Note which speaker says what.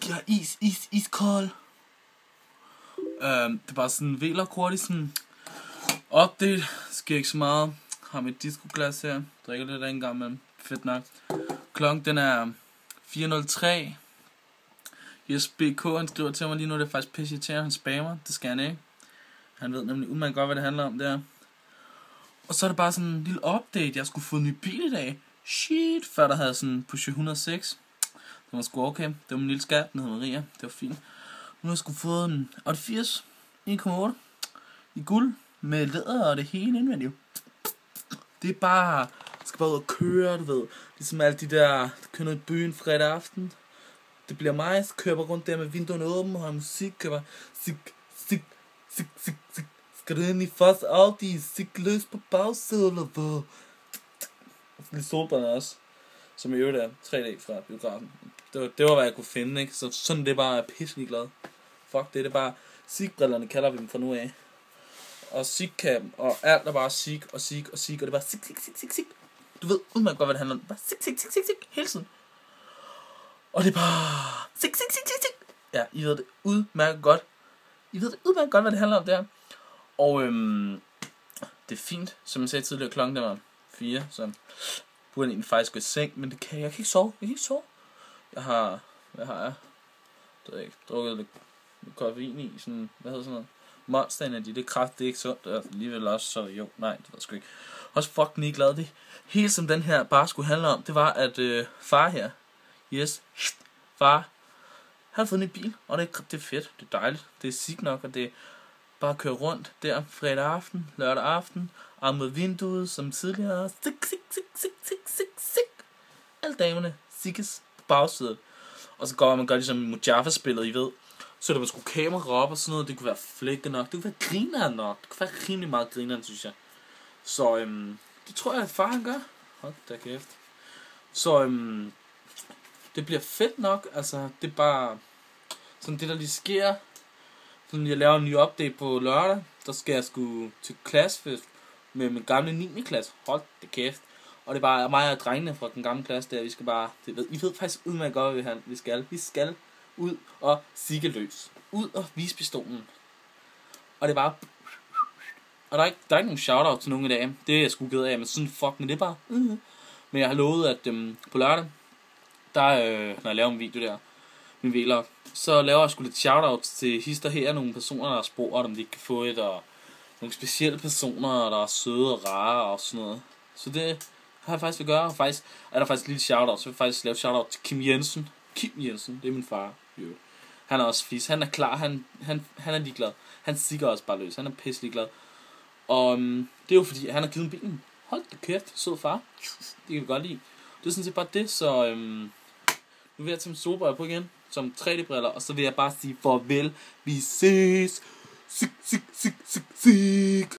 Speaker 1: Jeg er iskold. Det er bare sådan vildt og hurtigt sådan update. Sker ikke så meget. Har mit disco-glas her. Drikker lidt af en gang med. Fedt nok. Klokken den er 4:03. JSBK han skriver til mig lige nu. Det er faktisk pisse irriterende. Han spammer. Det skal han ikke. Han ved nemlig udmærket godt hvad det handler om der. Og så er det bare sådan en lille update. Jeg skulle få en ny bil i dag. Shit. Før der havde sådan Peugeot 106. Det var sgu okay. Det var min lille skat. Den hed Maria. Det var fint. Nu har jeg sgu fået en 88 1,8 i guld med læder og det hele indvendigt. Det er bare, jeg skal bare ud og køre, du ved. Ligesom alle de der kører ned i byen fredag aften. Det bliver mig, så kører jeg bare rundt der med vinduerne åbne og har musik. Kører bare sik. Skal du ind i første Audi, sik løs på bagsædet eller hvad? Lidt solbrænde også. Som i øvrigt er 3D fra biografen. Det var hvad jeg kunne finde, ikke? Så sådan det bare er pisselig glad. Fuck det er bare SIG-brillerne kalder vi dem fra nu af. Og SIG-cam og alt er bare SIG og det er bare SIG. Du ved udmærket godt hvad det handler om. Bare SIG hele tiden. Og det er bare SIG. Ja, I ved det udmærket godt. Hvad det handler om der. Og det er fint, som jeg sagde tidligere, klokken der var 4, så burde egentlig faktisk gå i seng, men det kan jeg kan ikke sove. Jeg har drukket lidt koffein i, sådan, hvad hedder sådan noget? Monster Energy, det er kraft, det er ikke sundt, og alligevel også, så jo, nej, det var sgu ikke. Også fucking ikke glad, det hele som den her bare skulle handle om, det var, at far her, far, han har fået en ny bil, og det er fedt, det er dejligt, det er sygt nok, og det er bare at køre rundt der fredag aften, lørdag aften, og mod vinduet, som tidligere, sik. Alle damerne, sikkes på bagsædet. Og så går man gør ligesom i Mojaffa-spillet, I ved. Så der var sgu kamera op og sådan noget. Det kunne være flække nok. Det kunne være grineren nok. Det kunne være rimelig meget grineren, synes jeg. Så det tror jeg, at far han gør. Hold da kæft. Så det bliver fedt nok. Altså, det er bare sådan det, der lige sker. Sådan, jeg laver en ny update på lørdag. Der skal jeg sgu til klassefest med min gamle 9. klasse. Hold da kæft. Og det er bare mig og drengene fra den gamle klasse der. Vi skal bare, I ved faktisk udmærket godt, hvad vi skal ud og sigge løs. Ud og vise pistolen. Og det er bare, og der er ikke nogen shoutout til nogen i dag. Det er jeg sgu ked af, men sådan fucking det er bare. Men jeg har lovet, at på lørdag, der når jeg laver en video der, min vlog, så laver jeg sgu lidt shoutouts til hister her, nogle personer, der har spurgt, om de ikke kan få et, og nogle specielle personer, der er søde og rare og sådan noget. Så det har jeg faktisk vil gøre, og faktisk er der faktisk et lille shoutout, så vil jeg faktisk lave shoutout til Kim Jensen. Kim Jensen, det er min far, jo. Han er også fis, han er klar, han er ligeglad. Han sigger også bare løs, han er pisselig glad. Og det er jo fordi, han har givet bilen. Hold da kæft, sød far. Det kan vi godt lide. Det er sådan set bare det, så nu vil jeg tage min solbriller på igen, som 3D-briller, og så vil jeg bare sige farvel. Vi ses. Sig.